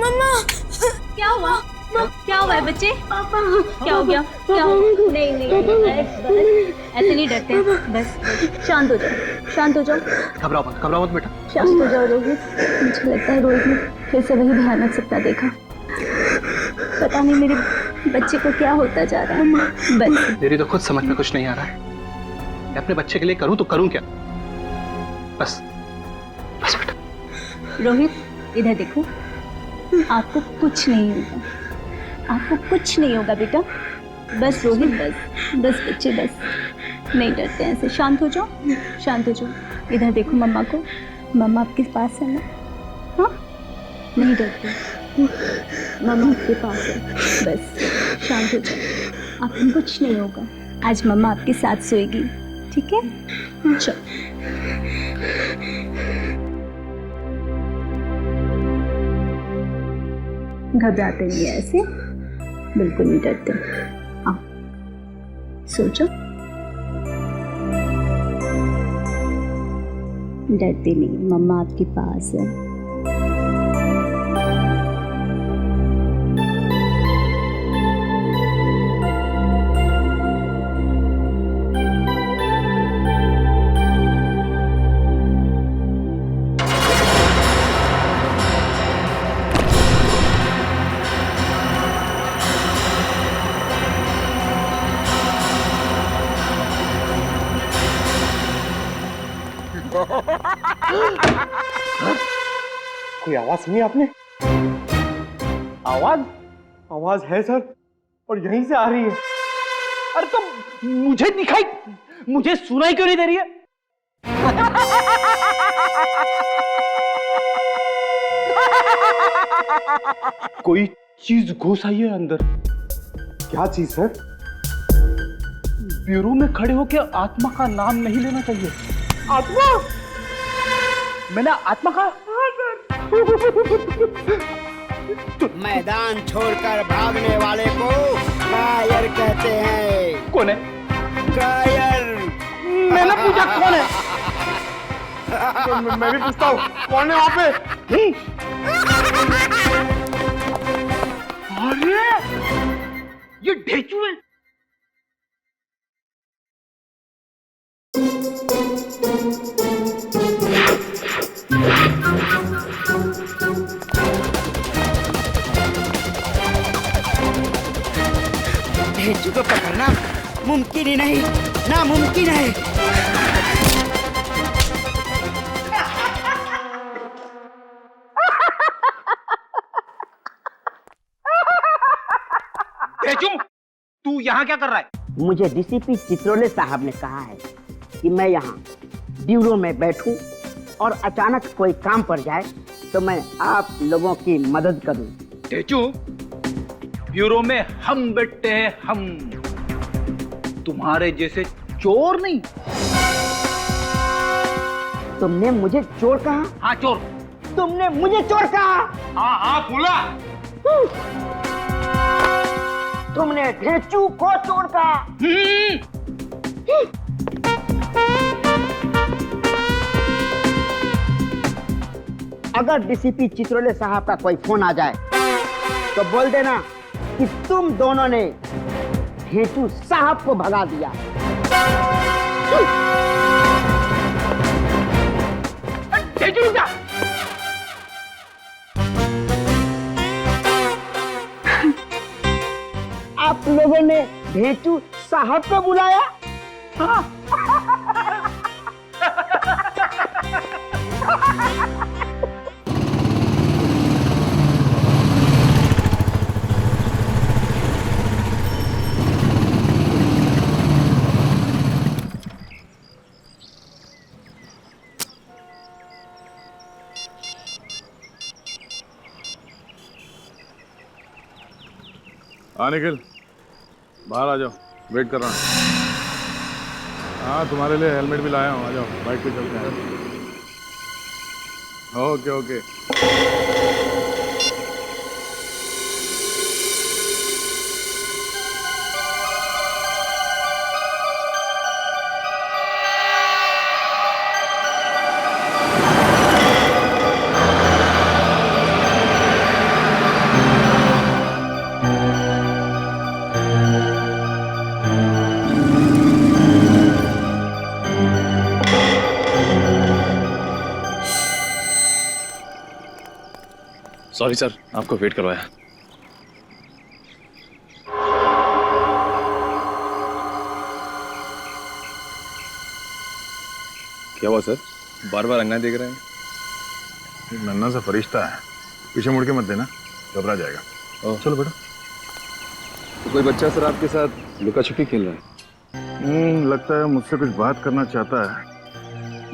मम्मा क्या हुआ? क्या हुआ है बच्चे? पापा क्या हो गया? क्या हो? नहीं नहीं ऐसे नहीं डरते। बस शांत हो जाओ, शांत हो जाओ। घबराओ मत बेटा। शांत हो जाओ रोहित। मुझे लगता है रोहित ने फिर से वही भयानक सपना देखा। पता नहीं मेरे बच्चे को क्या होता जा रहा है। बस मेरी तो खुद समझ में कुछ नहीं आ रहा है। मैं अपने बच्चे के लिए करूं तो करूं क्या? बस बेटा। रोहित इधर देखो, आपको कुछ नहीं होगा, आपको कुछ नहीं होगा बेटा। बस रोहित बस बच्चे बस नहीं डरते ऐसे। शांत हो जाओ, शांत हो जाओ। इधर देखो मम्मा को, मम्मा आपके पास है ना? हाँ नहीं डरते, मम्मा आपके पास है। बस शांत हो जाओ, आपको कुछ नहीं होगा। आज मम्मा आपके साथ सोएगी, ठीक है? चलो। घबराते नहीं है ऐसे, बिल्कुल नहीं डरते। आओ सो जाओ, डरते नहीं, मम्मा आपके पास है। कोई आवाज सुनी आपने? आवाज है सर, और यहीं से आ रही है। अरे तो मुझे दिखाई, मुझे सुनाई क्यों नहीं दे रही है? कोई चीज घुस आई है अंदर। क्या चीज सर? ब्यूरो में खड़े होकर आत्मा का नाम नहीं लेना चाहिए। आत्मा? मैंने आत्मा कहा? मैदान छोड़कर भागने वाले को कायर कहते हैं। कौन है? कायर। मैंने पूछा कौन है? तो मैं भी पूछता हूँ, कौन है वहां पे? अरे ये ढेचू है। ढेंचू को पकड़ना मुमकिन ही नहीं, नामुमकिन है। ढेचू, तू यहाँ क्या कर रहा है? मुझे डीसीपी चित्रोले साहब ने कहा है कि मैं यहाँ ब्यूरो में बैठूं और अचानक कोई काम पड़ जाए तो मैं आप लोगों की मदद करूं। ढेचू, ब्यूरो में हम बैठते हैं, हम, तुम्हारे जैसे चोर नहीं। तुमने मुझे चोर कहा? हाँ चोर। तुमने मुझे चोर कहा? हाँ बोला। तुमने ढेंचू को चोर कहा? अगर डीसीपी चित्रोले साहब का कोई फोन आ जाए तो बोल देना कि तुम दोनों ने ढेंचू साहब को भगा दिया। ढेंचू रुक जा। आप लोगों ने ढेंचू साहब को बुलाया? हाँ। निखिल, बाहर आ जाओ, वेट कर रहा हूँ। हाँ, तुम्हारे लिए हेलमेट भी लाया हूँ, आ जाओ, बाइक पे चलते हैं। Okay okay. सॉरी सर, आपको वेट करवाया। क्या हुआ सर? बार बार अंगना देख रहे हैं। एक नन्ना सा फरिश्ता है, पीछे मुड़ के मत देना, घबरा जाएगा। चलो बेटा। तो कोई बच्चा सर आपके साथ लुका छुपी खेल रहा है? लगता है मुझसे कुछ बात करना चाहता है,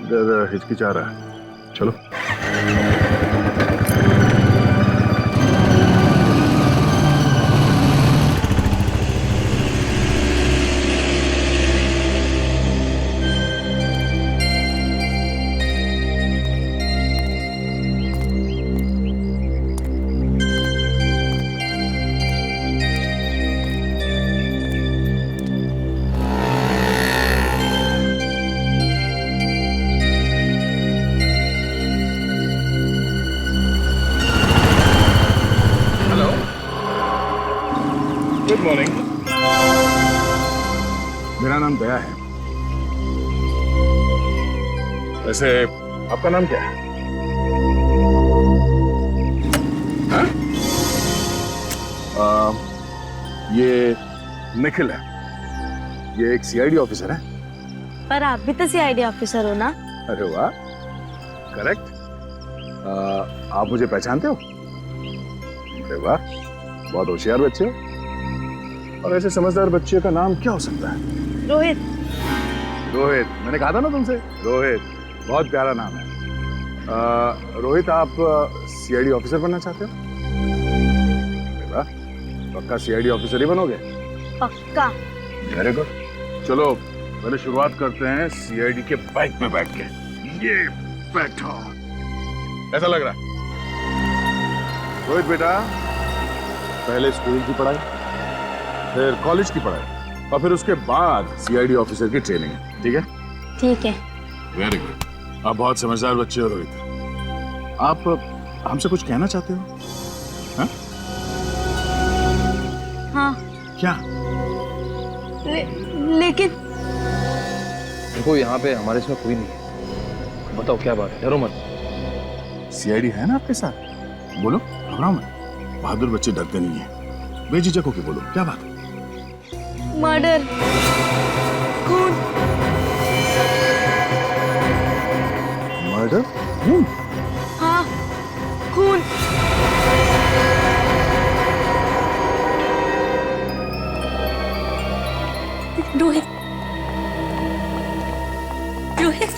इधर हिचकिचा रहा है। चलो। Good morning. मेरा नाम दया है। वैसे आपका नाम क्या है? हाँ? ये निखिल है, ये एक सीआईडी ऑफिसर है। पर आप भी तो सीआईडी ऑफिसर हो ना? अरे वाह, करेक्ट। आप मुझे पहचानते हो? अरे वाह, बहुत होशियार बच्चे हो। और ऐसे समझदार बच्चे का नाम क्या हो सकता है? रोहित। रोहित, मैंने कहा था ना तुमसे, रोहित बहुत प्यारा नाम है। रोहित, आप सीआईडी ऑफिसर बनना चाहते हो? अरे वाह, पक्का सीआईडी ऑफिसर ही बनोगे? पक्का। Very good. चलो पहले शुरुआत करते हैं सीआईडी के बाइक पे बैठ के। ये बैठो, ऐसा लग रहा है? रोहित बेटा, पहले स्कूल की पढ़ाई, फिर कॉलेज की पढ़ाई, और फिर उसके बाद सीआईडी ऑफिसर की ट्रेनिंग, ठीक है? ठीक है। Very good. आप बहुत समझदार बच्चे हो रोहित। आप हमसे कुछ कहना चाहते हो? हाँ? हाँ। क्या? लेकिन देखो यहाँ पे हमारे इसमें कोई नहीं है। बताओ क्या बात है, डरो मत। सीआईडी है ना आपके साथ, बोलो, घबराओ मत। बहादुर बच्चे डरते नहीं है, बेझिझक होके बोलो, क्या बात है? मर्डर, खून। मर्डर? हाँ, खून। रोहित, रोहित,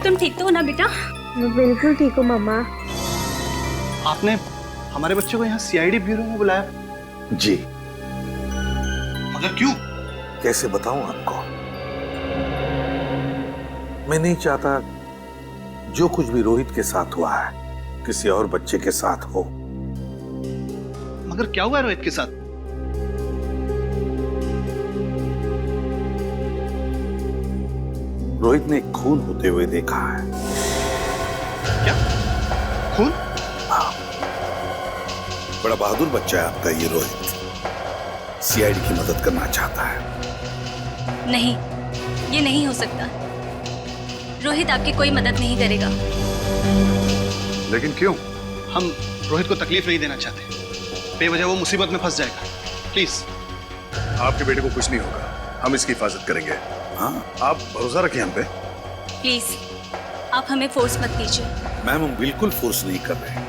तुम ठीक तो हो ना बेटा? मैं बिल्कुल ठीक हूँ मम्मा। आपने हमारे बच्चे को यहाँ सीआईडी ब्यूरो में बुलाया? जी। मगर क्यों? कैसे बताऊं आपको? मैं नहीं चाहता जो कुछ भी रोहित के साथ हुआ है किसी और बच्चे के साथ हो। मगर क्या हुआ रोहित के साथ? रोहित ने खून होते हुए देखा है। क्या? खून? हाँ, बड़ा बहादुर बच्चा है आपका ये रोहित। सीआईडी की मदद करना चाहता है। नहीं, ये नहीं हो सकता। रोहित आपकी कोई मदद नहीं करेगा। लेकिन क्यों? हम रोहित को तकलीफ नहीं देना चाहते। बेवजह वो मुसीबत में फंस जाएगा। प्लीज। आपके बेटे को कुछ नहीं होगा, हम इसकी हिफाजत करेंगे। हाँ, आप भरोसा रखिए हम पे। प्लीज, आप हमें फोर्स मत कीजिए। मैम, हम बिल्कुल फोर्स नहीं कर रहे,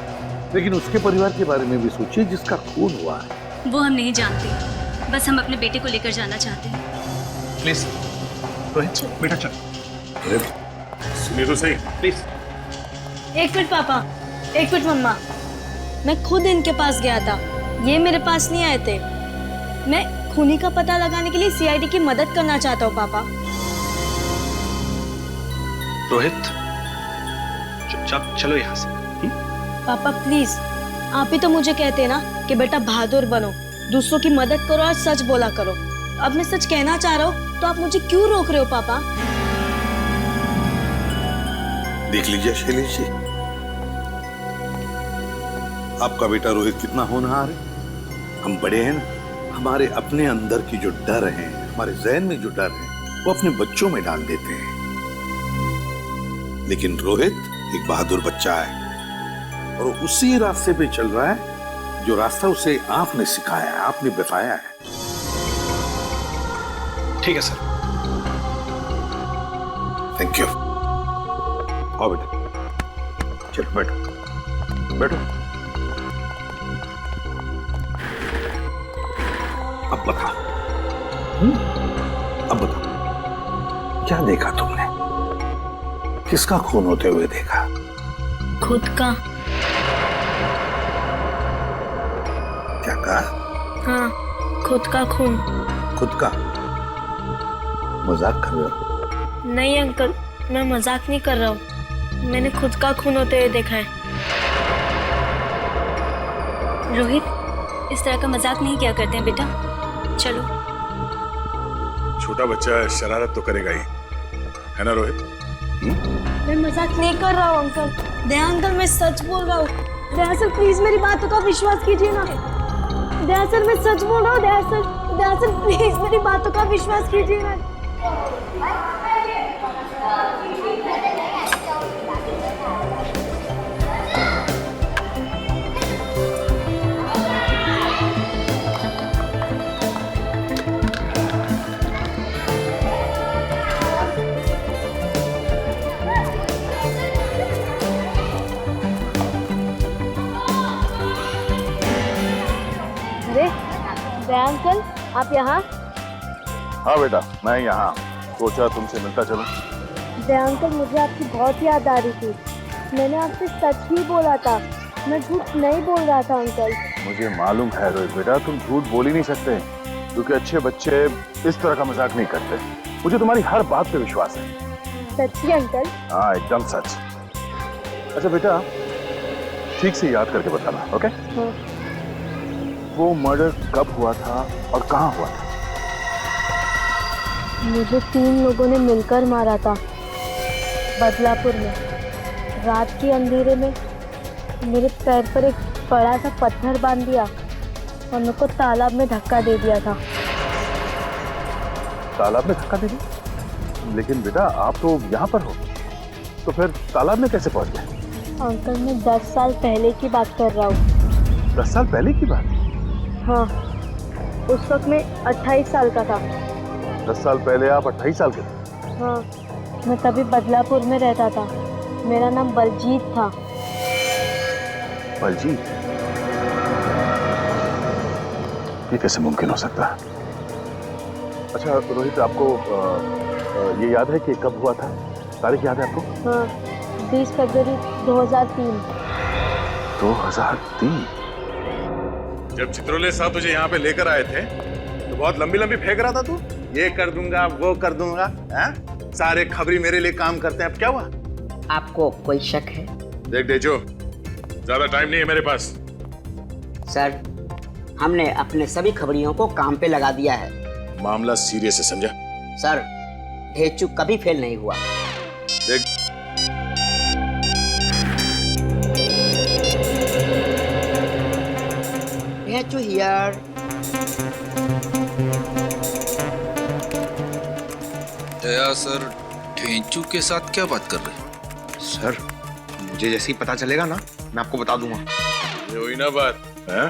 लेकिन उसके परिवार के बारे में भी सोचिए जिसका खून हुआ है। वो हम नहीं जानते, बस हम अपने बेटे को लेकर जाना चाहते हैं। प्लीज रोहित, बेटा चल। अरे सुनिए तो सही। प्लीज। एक मिनट पापा, एक मिनट मम्मा। मैं खुद इनके पास गया था, ये मेरे पास नहीं आए थे। मैं खूनी का पता लगाने के लिए सीआईडी की मदद करना चाहता हूँ पापा। रोहित, चुपचाप चलो यहाँ से। पापा प्लीज, आप ही तो मुझे कहते हैं ना कि बेटा बहादुर बनो, दूसरों की मदद करो और सच बोला करो। अब मैं सच कहना चाह रहा हूँ तो आप मुझे क्यों रोक रहे हो पापा? देख लीजिए शैलेश जी, आपका बेटा रोहित कितना होनहार है। हम बड़े हैं ना, हमारे अपने अंदर की जो डर है, हमारे जहन में जो डर है, वो अपने बच्चों में डाल देते हैं। लेकिन रोहित एक बहादुर बच्चा है और उसी रास्ते पे चल रहा है जो रास्ता उसे आपने सिखाया है, आपने बताया है। ठीक है सर। Thank you. आओ बेटा, चलो बैठो बैठो। अब बताओ, अब बताओ, क्या देखा तुमने? किसका खून होते हुए देखा? खुद का। क्या कहा? हाँ, खुद का खून। खुद का? मजाक कर रहे हो? नहीं अंकल, मैं मजाक नहीं कर रहा हूँ। मैंने खुद का खून होते हुए देखा है। रोहित, इस तरह का मजाक नहीं किया करते हैं बेटा। चलो। छोटा बच्चा शरारत तो करेगा ही, है ना रोहित? मैं मजाक नहीं कर रहा हूँ अंकल। दया अंकल, मैं सच बोल रहा हूँ। दया सर, प्लीज मेरी बातों का विश्वास कीजिए ना। दया सर, मैं सच बोल रहा हूँ। दया सर प्लीज मेरी बातों का विश्वास कीजिए ना। अरे दया अंकल, आप यहाँ? हाँ बेटा, मैं यहाँ सोचा तुमसे मिलता चलूं। दया अंकल, मुझे आपकी बहुत याद आ रही थी। मैंने आपसे सच ही बोला था, मैं झूठ नहीं बोल रहा था अंकल। मुझे मालूम है रोहित बेटा, तुम झूठ बोल ही नहीं सकते, क्योंकि अच्छे बच्चे इस तरह का मजाक नहीं करते। मुझे तुम्हारी हर बात पे विश्वास है। सच्ची अंकल? हाँ, एकदम सच। अच्छा बेटा, ठीक से याद करके बताना, ओके? हाँ। वो मर्डर कब हुआ था और कहाँ हुआ था? मुझे 3 लोगों ने मिलकर मारा था, बदलापुर में। रात के अंधेरे में मेरे पैर पर एक बड़ा सा पत्थर बांध दिया और मेरे को तालाब में धक्का दे दिया था। तालाब में धक्का दे दिया? लेकिन बेटा, आप तो यहाँ पर हो, तो फिर तालाब में कैसे पहुँच गए? अंकल, मैं 10 साल पहले की बात कर रहा हूँ। 10 साल पहले की बात? हाँ, उस वक्त मैं 28 साल का था। 10 साल पहले आप 28 साल के थे? हाँ, मैं तभी बदलापुर में रहता था। मेरा नाम बलजीत था। बलजीत? ये कैसे मुमकिन हो सकता है? अच्छा रोहित, आपको ये याद है कि कब हुआ था? तारीख याद है आपको? हाँ, 20 फरवरी 2003। 2003? जब चित्रोले साहब तुझे यहाँ पे लेकर आए थे तो बहुत लंबी लंबी फेंक रहा था तू, ये कर दूंगा वो कर दूंगा, हैं? सारे खबरी मेरे लिए काम करते हैं। अब क्या हुआ? आपको कोई शक है? देख डेजो, ज्यादा टाइम नहीं है मेरे पास। सर, हमने अपने सभी खबरियों को काम पे लगा दिया है। मामला सीरियस है, समझा? सर, ढेचू कभी फेल नहीं हुआ। देख ढेचू हियर। दया सर ढेंचू के साथ क्या बात कर रहे हैं? सर, मुझे जैसे ही पता चलेगा ना, मैं आपको बता दूंगा। ये हुई ना बात, हैं?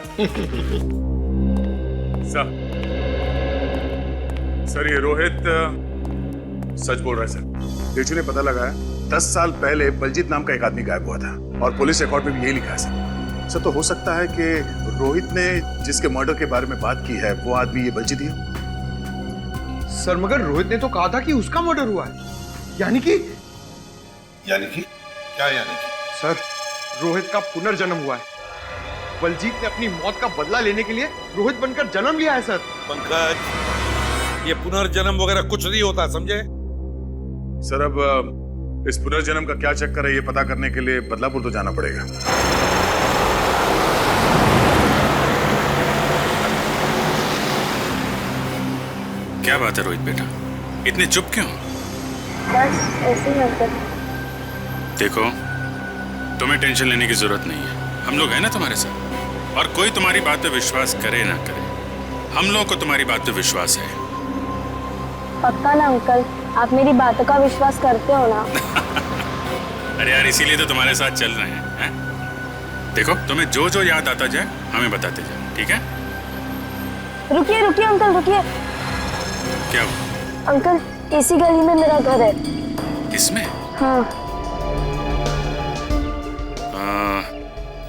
सर ये रोहित सच बोल रहा है सर। डेचू ने पता लगाया 10 साल पहले बलजीत नाम का एक आदमी गायब हुआ था और पुलिस रिकॉर्ड में भी यही लिखा है सर। सर, तो हो सकता है कि रोहित ने जिसके मर्डर के बारे में बात की है वो आदमी ये बलजीत ही है। सर, मगर रोहित ने तो कहा था कि उसका मर्डर हुआ है। यानी कि क्या यानी कि? सर, रोहित का पुनर्जन्म हुआ है। बलजीत ने अपनी मौत का बदला लेने के लिए रोहित बनकर जन्म लिया है सर। पंकज, ये पुनर्जन्म वगैरह कुछ नहीं होता, समझे? सर, अब इस पुनर्जन्म का क्या चक्कर है ये पता करने के लिए बदलापुर तो जाना पड़ेगा। क्या बात है रोहित बेटा, इतने चुप क्यों? बस ऐसे ही अंकल। देखो, तुम्हें टेंशन लेने की जरूरत नहीं है। हम लोग हैं ना तुम्हारे साथ, और कोई तुम्हारी बात पे विश्वास करे ना करे, हम लोगों को तुम्हारी बात पे विश्वास है। पक्का ना अंकल, आप मेरी बातों का विश्वास करते हो ना? अरे यार, इसीलिए तो तुम्हारे साथ चल रहे हैं, हैं? देखो तुम्हें जो जो याद आता जाए हमें बताते जाए, ठीक है? रुकिए रुकिए अंकल रुकिए। क्या हुआ? अंकल इसी गली में मेरा घर है। इसमें? हाँ।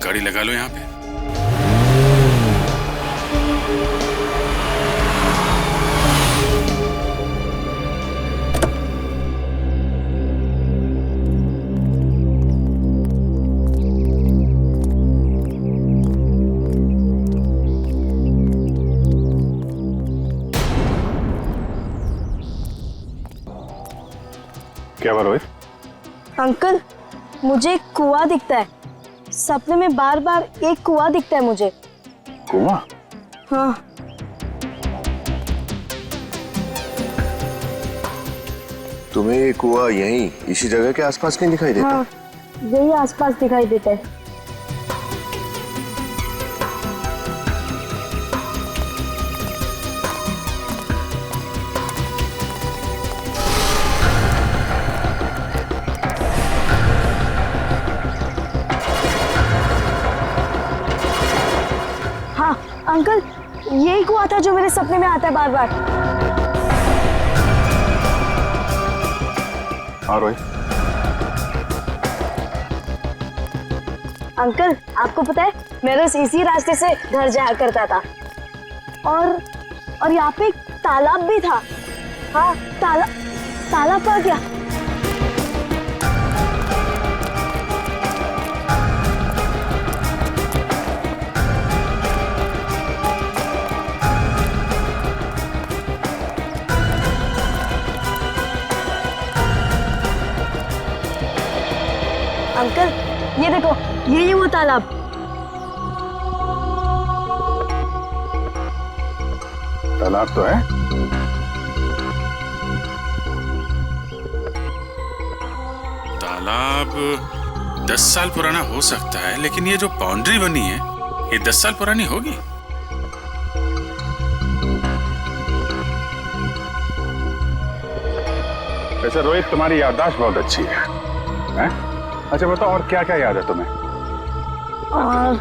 गाड़ी लगा लो यहाँ पे। क्या हुआ रोहित? अंकल मुझे एक कुआं दिखता है, सपने में बार बार एक कुआं दिखता है मुझे। कुआं? हाँ। तुम्हें ये कुआं यहीं इसी जगह के आसपास कहीं दिखाई देता? हाँ, यही आसपास दिखाई देता है। हाँ अंकल, यही कुआं था जो मेरे सपने में आता है बार बार। हाँ रोहित। अंकल आपको पता है मैं रोज इसी रास्ते से घर जाया करता था, और यहाँ पे एक तालाब भी था। हाँ तालाब पर क्या? अंकल ये देखो, यही वो तालाब। तालाब तो है। तालाब 10 साल पुराना हो सकता है, लेकिन ये जो बाउंड्री बनी है ये 10 साल पुरानी होगी। वैसे रोहित तुम्हारी याददाश्त बहुत अच्छी है, हैं? अच्छा बताओ और क्या क्या याद है तुम्हें? और हाँ,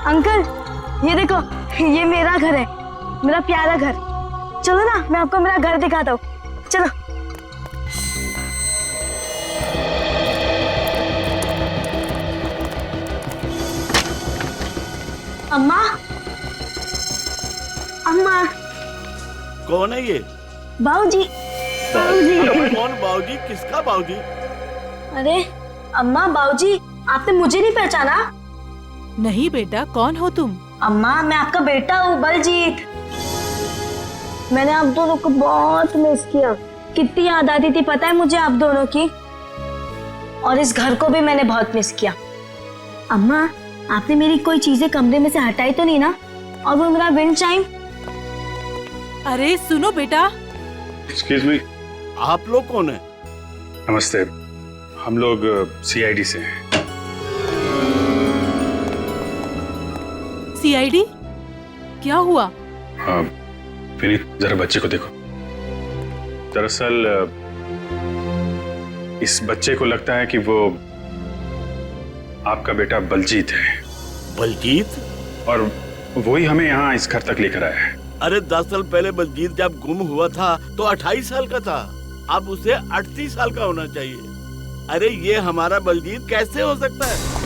अंकल ये देखो, ये मेरा घर है, मेरा प्यारा घर। चलो ना मैं आपको मेरा घर दिखाता हूँ, चलो। अम्मा, अम्मा। कौन है ये? बाऊजी। बाऊजी। कौन बाऊजी? किसका बाऊजी? अरे अम्मा, बाऊजी आपने मुझे नहीं पहचाना? नहीं बेटा, कौन हो तुम? अम्मा मैं आपका बेटा हूँ, बलजीत। मैंने आप दोनों को बहुत मिस किया, कितनी याद आती थी पता है मुझे आप दोनों की, और इस घर को भी मैंने बहुत मिस किया। अम्मा आपने मेरी कोई चीजें कमरे में से हटाई तो नहीं ना? और वो मेरा विंड चाइम? अरे सुनो बेटा। एक्सक्यूज मी, आप लोग कौन है? नमस्ते, हम लोग सीआईडी से हैं। सीआईडी? क्या हुआ? विनीत जरा बच्चे को देखो। दरअसल इस बच्चे को लगता है कि वो आपका बेटा बलजीत है। बलजीत? और वही हमें यहाँ इस घर तक लेकर आया है। अरे 10 साल पहले बलजीत जब गुम हुआ था तो 28 साल का था, अब उसे 38 साल का होना चाहिए। अरे ये हमारा बलजीत कैसे हो सकता है?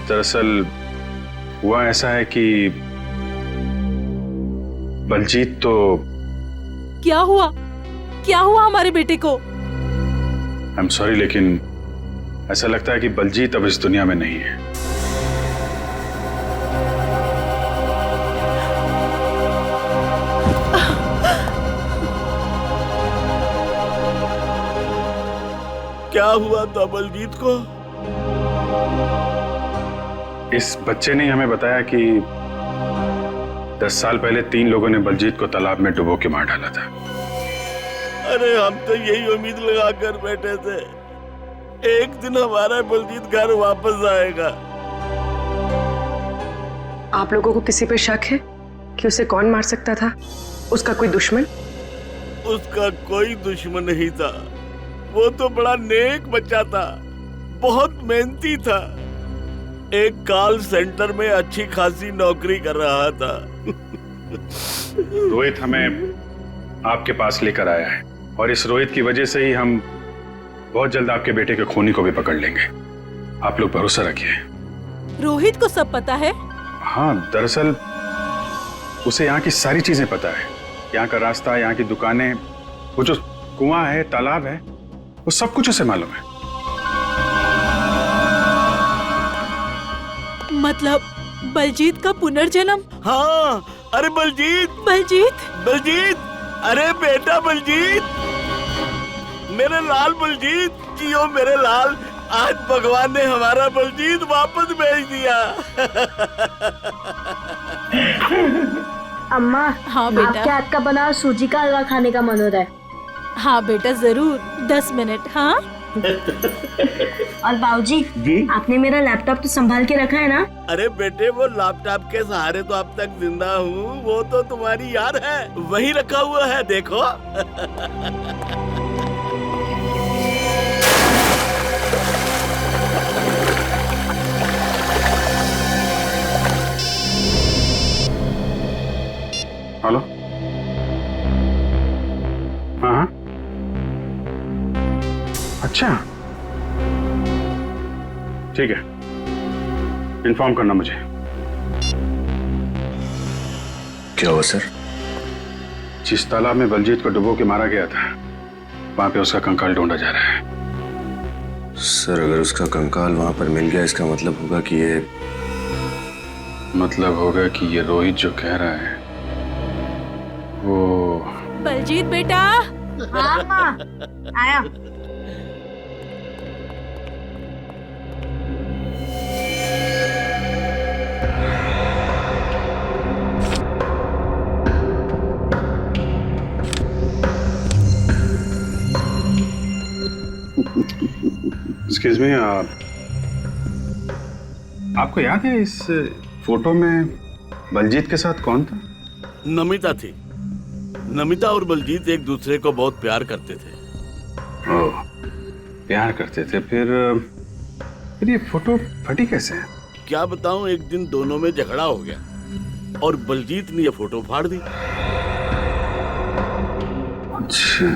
दरअसल हुआ ऐसा है कि बलजीत तो। क्या हुआ? क्या हुआ हमारे बेटे को? आई एम सॉरी, लेकिन ऐसा लगता है कि बलजीत अब इस दुनिया में नहीं है। क्या हुआ था बलजीत को? इस बच्चे ने हमें बताया कि 10 साल पहले 3 लोगों ने बलजीत को तालाब में डुबो के मार डाला था। अरे हम तो यही उम्मीद लगा कर बैठे थे, एक दिन हमारा बलजीत घर वापस आएगा। आप लोगों को किसी पे शक है कि उसे कौन मार सकता था? उसका कोई दुश्मन? उसका कोई दुश्मन नहीं था। वो तो बड़ा नेक बच्चा था, बहुत मेहनती था, एक कॉल सेंटर में अच्छी खासी नौकरी कर रहा था। रोहित हमें आपके पास लेकर आया है और इस रोहित की वजह से ही हम बहुत जल्द आपके बेटे के खूनी को भी पकड़ लेंगे। आप लोग भरोसा रखिए। रोहित को सब पता है? हाँ, दरअसल उसे यहाँ की सारी चीजें पता है। यहाँ का रास्ता, यहाँ की दुकानें, वो जो कुआं है, तालाब है, वो सब कुछ उसे मालूम है। मतलब बलजीत का पुनर्जन्म? हाँ, अरे बलजीत, बलजीत, बलजीत, अरे बेटा बलजीत, मेरे लाल बलजीत, जियो मेरे लाल। आज भगवान ने हमारा बलजीत वापस भेज दिया। अम्मा, हाँ बेटा, आपके हाथ का बना सूजी का हलवा खाने का मन हो रहा है। हाँ बेटा जरूर, 10 मिनट। हाँ और बाबूजी जी, आपने मेरा लैपटॉप तो संभाल के रखा है ना? अरे बेटे, वो लैपटॉप के सहारे तो अब तक जिंदा हूँ, वो तो तुम्हारी याद है, वही रखा हुआ है, देखो। हेलो, हाँ हाँ, अच्छा ठीक है, इन्फॉर्म करना मुझे। क्या हुआ सर? जिस तालाब में बलजीत को डुबो के मारा गया था, वहां पे उसका कंकाल ढूंढा जा रहा है। सर, अगर उसका कंकाल वहां पर मिल गया, इसका मतलब होगा कि ये रोहित जो कह रहा है वो। बलजीत बेटा। हाँ माँ, आया। एक्सक्यूज मी, आपको याद है इस फोटो में बलजीत के साथ कौन था? नमिता थी। नमिता और बलजीत एक दूसरे को बहुत प्यार करते थे। ओह, प्यार करते थे। फिर ये फोटो फटी कैसे? क्या बताऊं, एक दिन दोनों में झगड़ा हो गया और बलजीत ने ये फोटो फाड़ दी। अच्छा,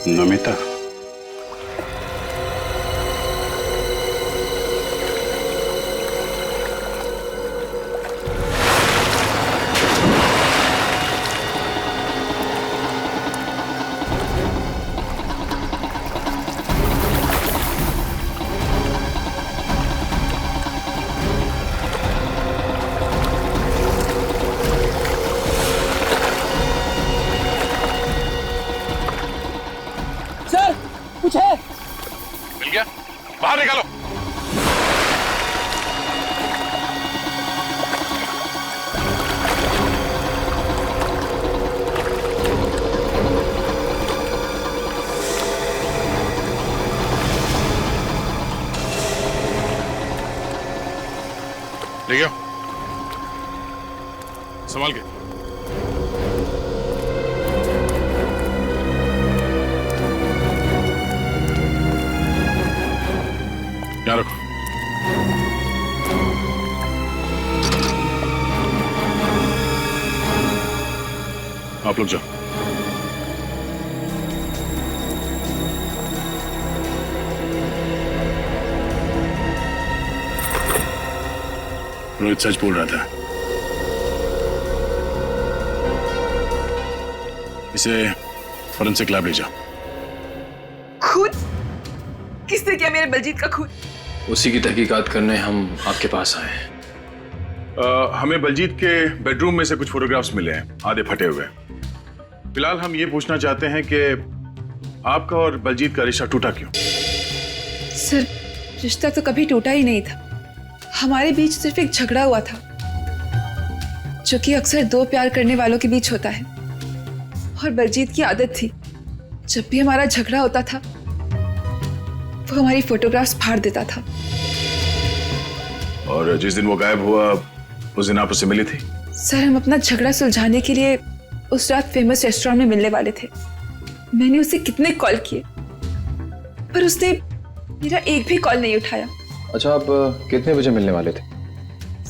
नमिता। कुछ है? मिल गया, बाहर निकालो। ले गया, संभाल के। यहाँ रखो। आप लोग जाओ। रोहित सच बोल रहा था। इसे फोरेंसिक लैब ले जाओ। खून? किसने किया मेरे बलजीत का खून? उसी की तहकीकात करने हम आपके पास आए हैं। हमें बलजीत के बेडरूम में से कुछ फोटोग्राफ्स मिले हैं, आधे फटे हुए। फिलहाल हम ये पूछना चाहते हैं कि आपका और बलजीत का रिश्ता टूटा क्यों? सर, रिश्ता तो कभी टूटा ही नहीं था। हमारे बीच सिर्फ एक झगड़ा हुआ था, जो कि अक्सर दो प्यार करने वालों के बीच होता है। और बलजीत की आदत थी, जब भी हमारा झगड़ा होता था वो हमारी फोटोग्राफ्स फाड़ देता था। और जिस दिन वो गायब हुआ उस दिन आप उससे मिली थी? सर, हम अपना झगड़ा सुलझाने के लिए उस रात फेमस रेस्टोरेंट में मिलने वाले थे। मैंने उसे कितने कॉल किए, पर उसने मेरा एक भी कॉल नहीं उठाया। अच्छा, आप कितने बजे मिलने वाले थे?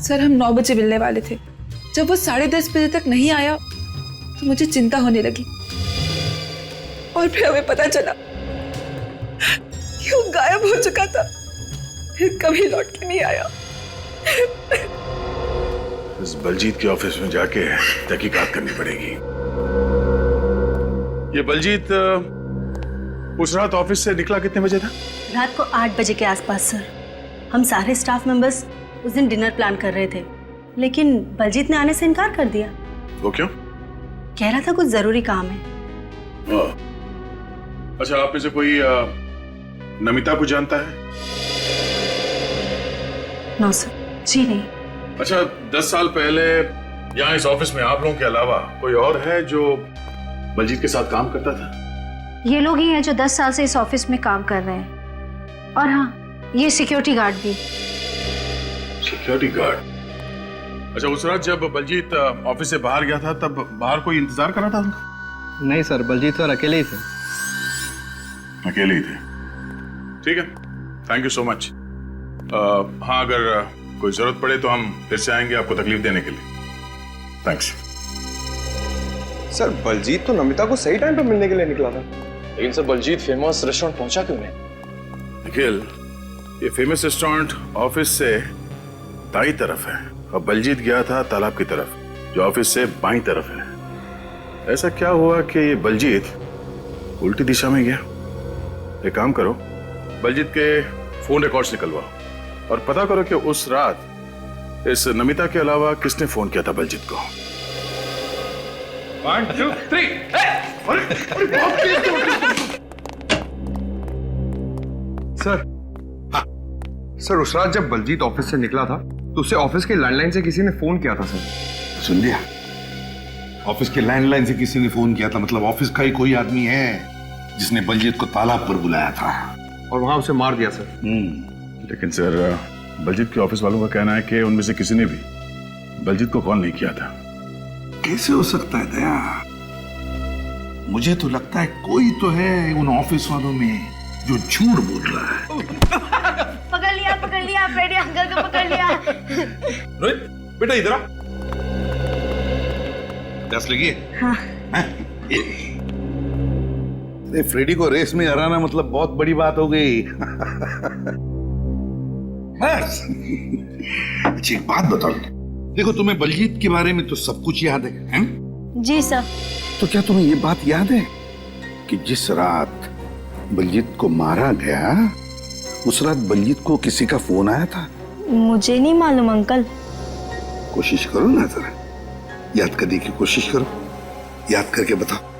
सर, हम 9 बजे मिलने वाले थे। जब वो 10:30 बजे तक नहीं आया तो मुझे चिंता होने लगी, और फिर हमें पता चला कि वो गायब हो चुका था, फिर कभी लौट के नहीं आया। इस बलजीत के ऑफिस में जाके तहकीकात करनी पड़ेगी। ये बलजीत उस रात ऑफिस से निकला कितने बजे था? रात को 8 बजे के आसपास सर। हम सारे स्टाफ मेंबर्स उस दिन डिनर प्लान कर रहे थे, लेकिन बलजीत ने आने से इनकार कर दिया। वो क्यों? कह रहा था कुछ जरूरी काम है। अच्छा, आप में से कोई नमिता को जानता है? नो सर, जी नहीं। अच्छा, 10 साल पहले यहाँ इस ऑफिस में आप लोगों के अलावा कोई और है जो बलजीत के साथ काम करता था? ये लोग ही हैं जो 10 साल से इस ऑफिस में काम कर रहे हैं। और हाँ, ये सिक्योरिटी गार्ड भी। Security guard? अच्छा, उस रात जब बलजीत ऑफिस से बाहर गया था तब बाहर कोई इंतजार कर रहा था उनका? नहीं सर, बलजीत सर अकेले ही थे। अकेले ही थे? ठीक है, थैंक यू सो मच। हाँ, अगर कोई जरूरत पड़े तो हम फिर से आएंगे आपको तकलीफ देने के लिए। थैंक्स। सर, बलजीत तो नमिता को सही टाइम पे मिलने के लिए निकला था। लेकिन सर, बलजीत फेमस रेस्टोरेंट पहुंचा क्यों नहीं? निखिल, ये फेमस रेस्टोरेंट ऑफिस से दाई तरफ है और बलजीत गया था तालाब की तरफ, जो ऑफिस से बाईं तरफ है। ऐसा क्या हुआ कि ये बलजीत उल्टी दिशा में गया? एक काम करो, बलजीत के फोन रिकॉर्ड्स निकलवाओ और पता करो कि उस रात इस नमिता के अलावा किसने फोन किया था बलजीत को। 1 2 3 सर, उस रात जब बलजीत ऑफिस से निकला था तो उसे ऑफिस के लैंडलाइन से किसी ने फोन किया था सर। सुन लिया? ऑफिस के लैंडलाइन से किसी ने फोन किया था, मतलब ऑफिस का ही कोई आदमी है जिसने बलजीत को तालाब पर बुलाया था और वहां उसे मार दिया सर। लेकिन सर, बलजीत के ऑफिस वालों का कहना है कि उनमें से किसी ने भी बलजीत को कॉल नहीं किया था। कैसे हो सकता है दया? मुझे तो लगता है कोई तो है उन ऑफिस वालों में जो झूठ बोल रहा है। पकड़ लिया, फ्रेडी अंकल को पकड़ लिया। रोहित, बेटा इधर आ। प्यास लगी है? हाँ। अरे फ्रेडी को रेस में हराना मतलब बहुत बड़ी बात हो गई। बस। अच्छा, एक बात बताओ, देखो तुम्हें बलजीत के बारे में तो सब कुछ याद है, हैं? जी सर। तो क्या तुम्हें ये बात याद है कि जिस रात बलजीत को मारा गया उस रात बलजीत को किसी का फोन आया था? मुझे नहीं मालूम अंकल। कोशिश करो ना, जरा याद करने की कोशिश करो, याद करके बताओ।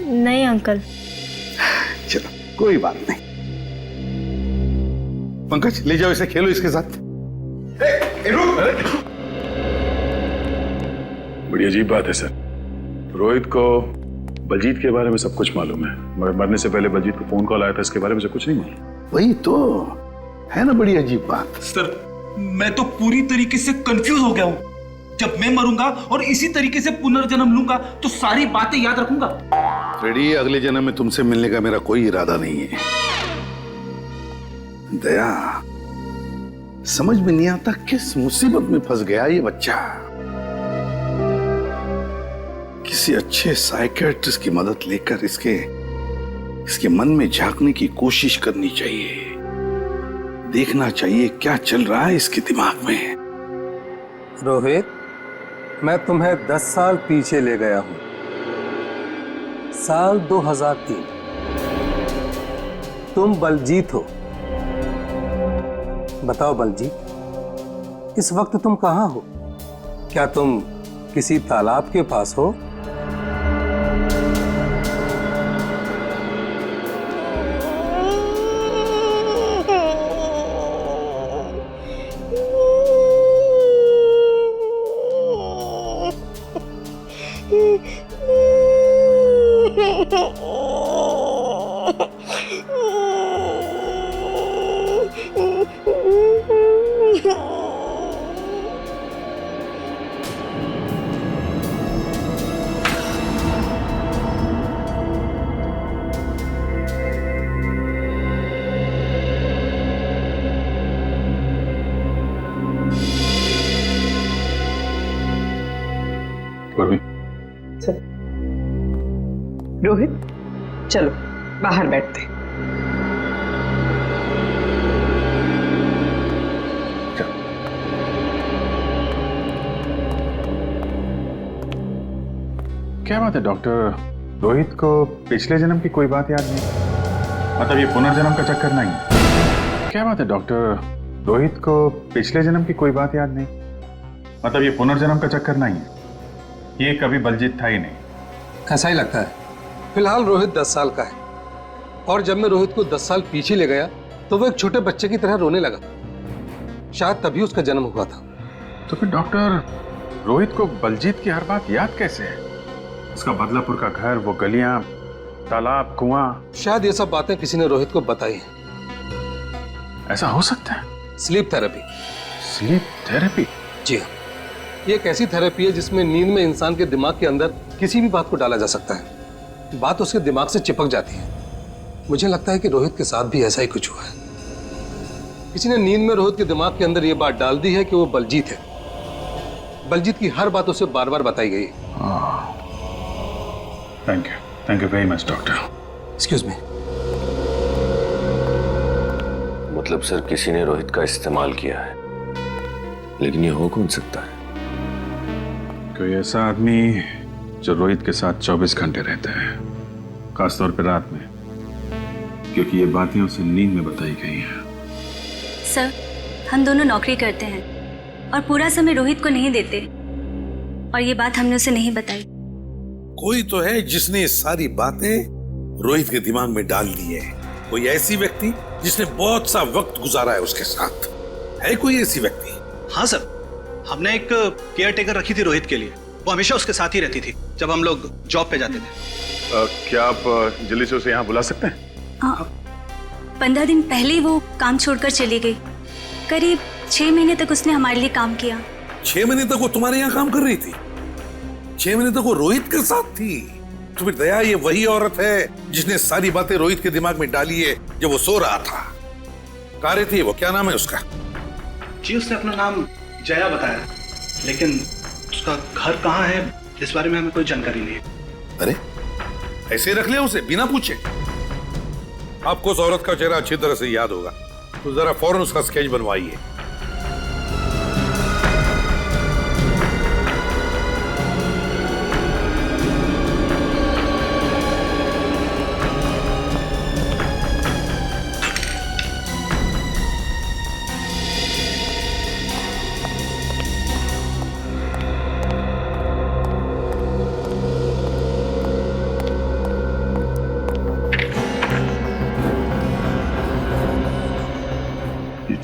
नहीं अंकल। चलो, कोई बात नहीं। पंकज, ले जाओ इसे, खेलो इसके साथ। बड़ी अजीब बात है सर, रोहित को बलजीत के बारे में सब कुछ मालूम है, मगर मरने से पहले बलजीत को फोन कॉल आया था, इसके बारे में से कुछ नहीं मालूम। वही तो है ना बड़ी अजीब बात। सर, मैं तो पूरी तरीके से कंफ्यूज हो गया हूँ। जब मैं मरूंगा और इसी तरीके से पुनर्जन्म लूंगा तो सारी बातें याद रखूंगा। फ्रेडी, अगले जन्म में तुमसे मिलने का मेरा कोई इरादा नहीं है। दया, समझ में नहीं आता किस मुसीबत में फंस गया ये बच्चा। किसी अच्छे साइकियाट्रिस्ट की मदद लेकर इसके मन में झांकने की कोशिश करनी चाहिए, देखना चाहिए क्या चल रहा है इसके दिमाग में। रोहित, मैं तुम्हें 10 साल पीछे ले गया हूं। साल 2003। तुम बलजीत हो। बताओ बलजीत, इस वक्त तुम कहां हो? क्या तुम किसी तालाब के पास हो। रोहित, चलो बाहर बैठते। क्या बात है डॉक्टर, रोहित को पिछले जन्म की कोई बात याद नहीं? मतलब ये पुनर्जन्म का चक्कर नहीं है? क्या बात है डॉक्टर, रोहित को पिछले जन्म की कोई बात याद नहीं? मतलब ये पुनर्जन्म का चक्कर नहीं है? ये कभी बलजीत था ही नहीं। ऐसा ही लगता है। फिलहाल रोहित 10 साल का है, और जब मैं रोहित को 10 साल पीछे ले गया तो वो एक छोटे बच्चे की तरह रोने लगा। शायद तभी उसका जन्म हुआ था। तो फिर डॉक्टर, रोहित को बलजीत की हर बात याद कैसे है? उसका बदलापुर का घर, वो गलियां, तालाब, कुआं। शायद ये सब बातें किसी ने रोहित को बताई हैं। ऐसा हो सकता है? Sleep therapy. Sleep therapy? जी हाँ, ये एक ऐसी थेरेपी है जिसमें नींद में इंसान के दिमाग के अंदर किसी भी बात को डाला जा सकता है। बात उसके दिमाग से चिपक जाती है। मुझे लगता है कि रोहित के साथ भी ऐसा ही कुछ हुआ है। किसी ने नींद में रोहित के दिमाग के अंदर ये बात डाल दी है कि वो बलजीत है। बलजीत की हर बात उसे बार बार बताई गई। Thank you very much doctor. Excuse me. मतलब सर, किसी ने रोहित का इस्तेमाल किया है, लेकिन ये हो कौन सकता है? कोई ऐसा आदमी जो रोहित के साथ 24 घंटे रहता है, खासतौर पर रात में, क्योंकि ये बातें उसे नींद में बताई गई हैं। सर, हम दोनों नौकरी करते हैं और पूरा समय रोहित को नहीं देते, और ये बात हमने उसे नहीं बताई। कोई तो है जिसने ये सारी बातें रोहित के दिमाग में डाल दी है। कोई ऐसी व्यक्ति जिसने बहुत सा वक्त गुजारा है उसके साथ। है कोई ऐसी व्यक्ति? हाँ सर, हमने एक केयर टेकर रखी थी रोहित के लिए। वो हमेशा उसके साथ ही रहती थी जब हम लोग जॉब पे जाते थे। क्या आप जल्दी से उसे यहाँ बुला सकते हैं? 15 दिन पहले ही वो काम छोड़कर चली गई। करीब 6 महीने तक उसने हमारे लिए काम किया। 6 महीने तक वो तुम्हारे यहाँ काम कर रही थी? 6 महीने तक वो रोहित के साथ थी? तो फिर दया, ये वही औरत है जिसने सारी बातें रोहित के दिमाग में डाली है जब वो सो रहा था। कहाँ रहती है वो? क्या नाम है उसका? जी, उसने अपना नाम जया बताया, लेकिन उसका घर कहाँ है इस बारे में हमें कोई जानकारी नहीं है। अरे, ऐसे रख लिया उसे बिना पूछे? आपको उस औरत का चेहरा अच्छी तरह से याद होगा, तो जरा फौरन उसका स्केच बनवाइए।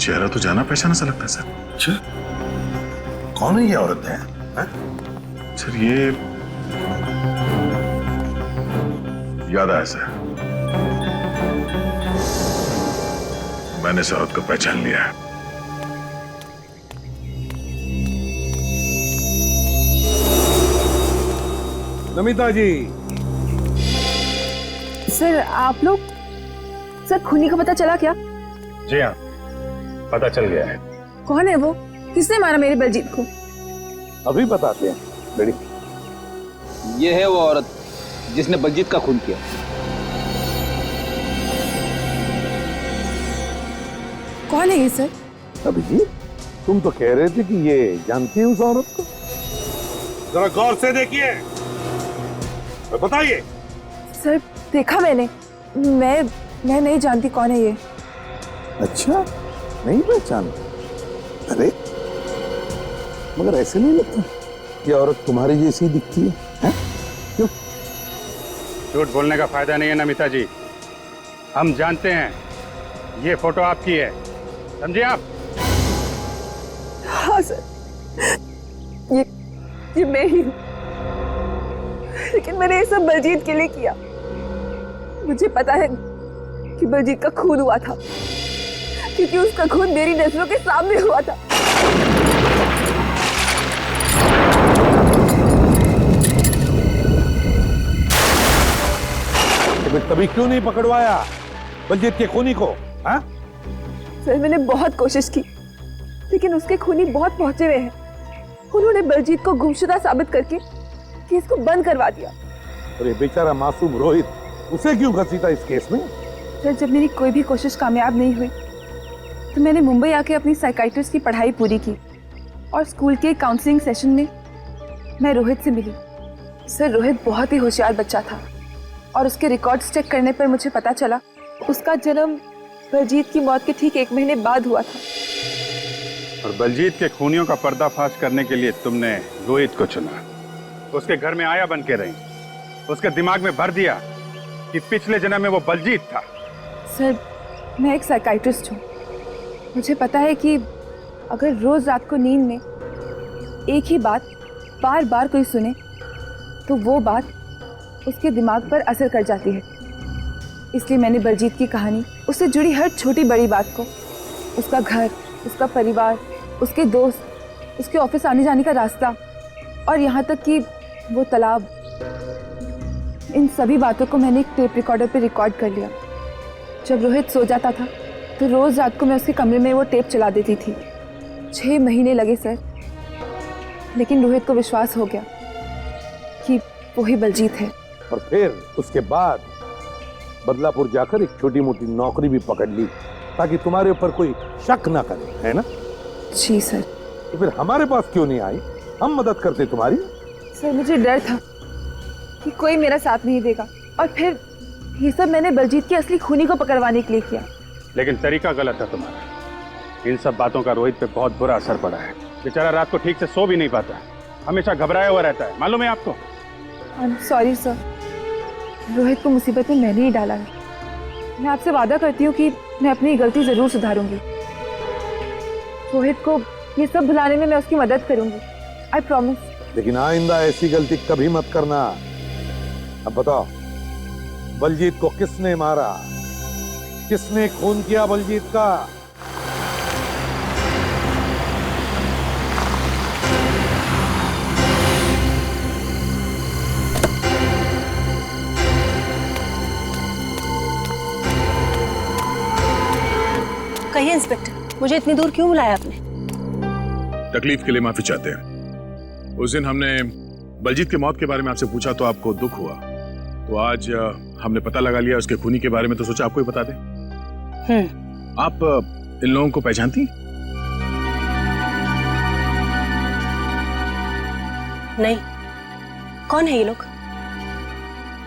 चेहरा तो जाना पहचाना सा लगता है सर। अच्छा, कौन है ये औरत है? सर ये याद आया सर, मैंने इस औरत को पहचान लिया है। नमिता जी। सर, आप लोग, सर खूनी का पता चला क्या? जी हाँ, पता चल गया है। कौन है वो? किसने मारा मेरे बलजीत को? अभी बताते हैं बेटी। ये है वो औरत जिसने बलजीत का खून किया। कौन है ये सर? अभिजीत, तुम तो कह रहे थे कि ये जानती है उस औरत को। जरा गौर से देखिए, बताइए। सर, देखा मैंने। मैं नहीं जानती कौन है ये। अच्छा, नहीं पहचान? अरे, मगर ऐसे नहीं लगता ये औरत तुम्हारी जैसी दिखती है, हैं? क्यों? झूठ बोलने का फायदा नहीं है नमिता जी। हम जानते हैं ये फोटो आपकी है, समझे आप? हाँ सर, ये मैं ही हूँ, लेकिन मैंने ये सब बलजीत के लिए किया। मुझे पता है कि बलजीत का खून हुआ था, क्योंकि उसका खून मेरी नजरों के सामने हुआ था। तभी क्यों नहीं पकड़वाया बलजीत के खूनी को? हाँ? सर मैंने बहुत कोशिश की, लेकिन उसके खूनी बहुत पहुंचे हुए हैं। उन्होंने बलजीत को गुमशुदा साबित करके केस को बंद करवा दिया। अरे बेचारा मासूम रोहित, उसे क्यों घसीटा इस केस में? सर जब मेरी कोई भी कोशिश कामयाब नहीं हुई तो मैंने मुंबई आके अपनी साइकाइट्रिस्ट की पढ़ाई पूरी की और स्कूल के काउंसलिंग सेशन में मैं रोहित से मिली। सर रोहित बहुत ही होशियार बच्चा था और उसके रिकॉर्ड्स चेक करने पर मुझे पता चला उसका जन्म बलजीत की मौत के ठीक 1 महीने बाद हुआ था। और बलजीत के खूनियों का पर्दाफाश करने के लिए तुमने रोहित को चुना, उसके घर में आया बन के रही, उसके दिमाग में भर दिया कि पिछले जन्म में वो बलजीत था। सर मैं एक साइकाइट्रिस्ट हूँ, मुझे पता है कि अगर रोज रात को नींद में एक ही बात बार बार कोई सुने तो वो बात उसके दिमाग पर असर कर जाती है। इसलिए मैंने बलजीत की कहानी, उससे जुड़ी हर छोटी बड़ी बात को, उसका घर, उसका परिवार, उसके दोस्त, उसके ऑफिस आने जाने का रास्ता और यहाँ तक कि वो तालाब, इन सभी बातों को मैंने एक टेप रिकॉर्डर पे रिकॉर्ड कर लिया। जब रोहित सो जाता था तो रोज रात को मैं उसके कमरे में वो टेप चला देती थी। 6 महीने लगे सर, लेकिन रोहित को विश्वास हो गया कि वो ही बलजीत है। और फिर उसके बाद बदलापुर जाकर एक छोटी मोटी नौकरी भी पकड़ ली ताकि तुम्हारे ऊपर कोई शक ना करे, है ना? जी सर। तो फिर हमारे पास क्यों नहीं आई? हम मदद करते तुम्हारी। सर मुझे डर था कि कोई मेरा साथ नहीं देगा, और फिर ये सब मैंने बलजीत की असली खूनी को पकड़वाने के लिए किया। लेकिन तरीका गलत है तुम्हारा। इन सब बातों का रोहित पे बहुत बुरा असर पड़ा है। बेचारा रात को ठीक से सो भी नहीं पाता, हमेशा घबराया हुआ रहता है, मालूम है आपको? सॉरी सर, रोहित को मुसीबत में मैंने ही डाला है। मैं आपसे वादा करती हूँ कि मैं अपनी गलती जरूर सुधारूंगी। रोहित को ये सब भुलाने में मैं उसकी मदद करूंगी, आई प्रॉमिस। लेकिन आइंदा ऐसी गलती कभी मत करना। अब बताओ, बलजीत को किसने मारा? किसने खून किया बलजीत का? कहिए इंस्पेक्टर, मुझे इतनी दूर क्यों बुलाया आपने? तकलीफ के लिए माफी चाहते हैं। उस दिन हमने बलजीत की मौत के बारे में आपसे पूछा तो आपको दुख हुआ, तो आज हमने पता लगा लिया उसके खूनी के बारे में, तो सोचा आपको ही बता दें। आप इन लोगों को पहचानती? नहीं, कौन है ये लोग?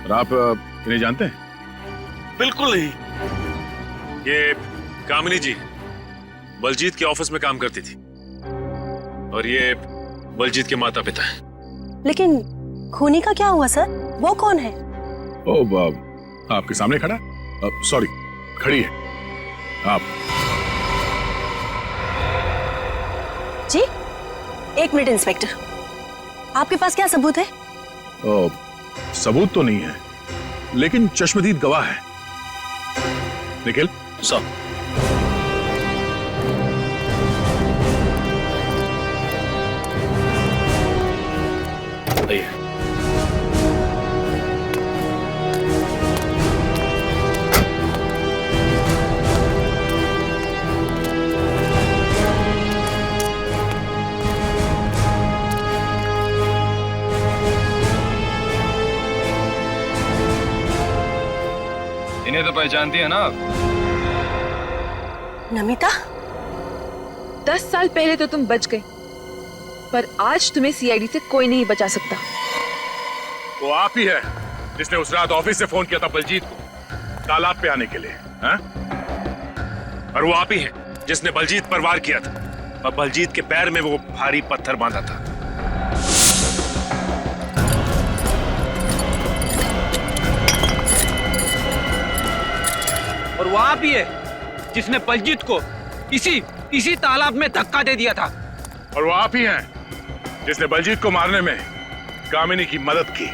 और आप इन्हें जानते हैं? बिल्कुल नहीं। ये कामिनी जी बलजीत के ऑफिस में काम करती थी और ये बलजीत के माता पिता हैं। लेकिन खूनी का क्या हुआ सर? वो कौन है? ओ आपके सामने खड़ा? सॉरी, खड़ी है। आप जी, 1 मिनट इंस्पेक्टर, आपके पास क्या सबूत है? सबूत तो नहीं है, लेकिन चश्मदीद गवाह है। निखिल सर। इन्हें तो पहचानती है ना आप? नमिता? 10 साल पहले तो तुम बच गए, पर आज तुम्हें सीआईडी से कोई नहीं बचा सकता। वो आप ही है जिसने उस रात ऑफिस से फोन किया था बलजीत को तालाब पे आने के लिए, हाँ? और वो आप ही है जिसने बलजीत पर वार किया था और बलजीत के पैर में वो भारी पत्थर बांधा था। वो आप ही है जिसने बलजीत को इसी तालाब में धक्का दे दिया था। और वो आप ही हैं जिसने बलजीत को मारने में कामिनी की मदद की।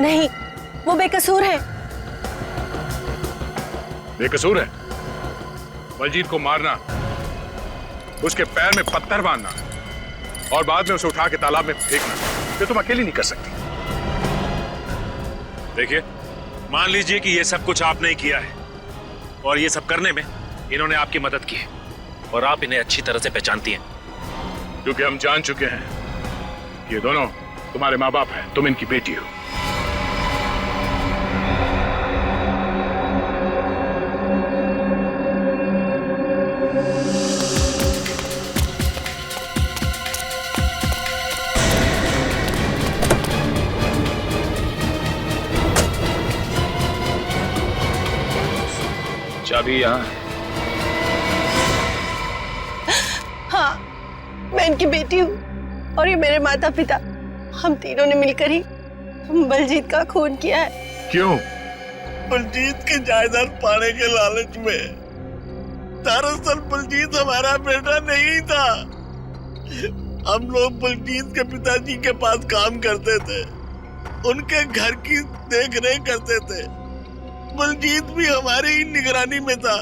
नहीं, वो बेकसूर है। बेकसूर है? बलजीत को मारना, उसके पैर में पत्थर बांधना और बाद में उसे उठा के तालाब में फेंकना, ये तुम अकेली नहीं कर सकती। देखिए, मान लीजिए कि ये सब कुछ आपने ही किया है और ये सब करने में इन्होंने आपकी मदद की है और आप इन्हें अच्छी तरह से पहचानती हैं, क्योंकि हम जान चुके हैं कि ये दोनों तुम्हारे माँ बाप हैं, तुम इनकी बेटी हो। चाबी यहाँ है। हाँ, मैं इनकी बेटी हूँ और ये मेरे माता पिता, हम तीनों ने मिलकर ही बलजीत का खून किया है। क्यों? बलजीत की जायदाद पाने के लालच में। दरअसल बलजीत हमारा बेटा नहीं था। हम लोग बलजीत के पिताजी के पास काम करते थे, उनके घर की देख रेख करते थे। बलजीत भी हमारी ही निगरानी में था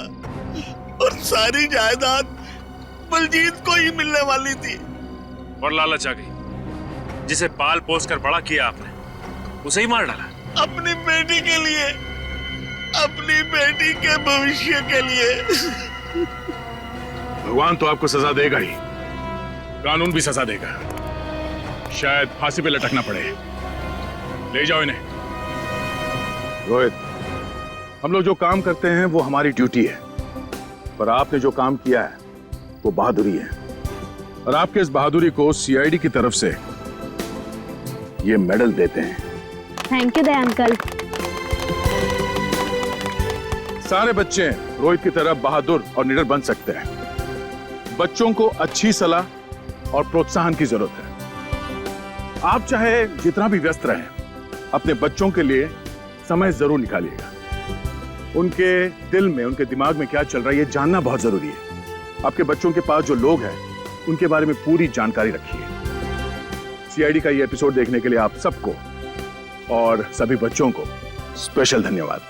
और सारी जायदाद बलजीत को ही मिलने वाली थी। और लालच आ गई, जिसे पाल पोस कर बड़ा किया आपने, उसे ही मार डाला। अपनी बेटी के लिए, अपनी बेटी के भविष्य के लिए। भगवान तो आपको सजा देगा ही, कानून भी सजा देगा। शायद फांसी पे लटकना पड़े। ले जाओ इन्हें। रोहित, हम लोग जो काम करते हैं वो हमारी ड्यूटी है, पर आपने जो काम किया है वो बहादुरी है, और आपके इस बहादुरी को सीआईडी की तरफ से ये मेडल देते हैं। Thank you they uncle. सारे बच्चे रोहित की तरह बहादुर और निडर बन सकते हैं। बच्चों को अच्छी सलाह और प्रोत्साहन की जरूरत है। आप चाहे जितना भी व्यस्त रहें, अपने बच्चों के लिए समय जरूर निकालिएगा। उनके दिल में, उनके दिमाग में क्या चल रहा है ये जानना बहुत जरूरी है। आपके बच्चों के पास जो लोग हैं उनके बारे में पूरी जानकारी रखिए। सीआईडी का ये एपिसोड देखने के लिए आप सबको और सभी बच्चों को स्पेशल धन्यवाद।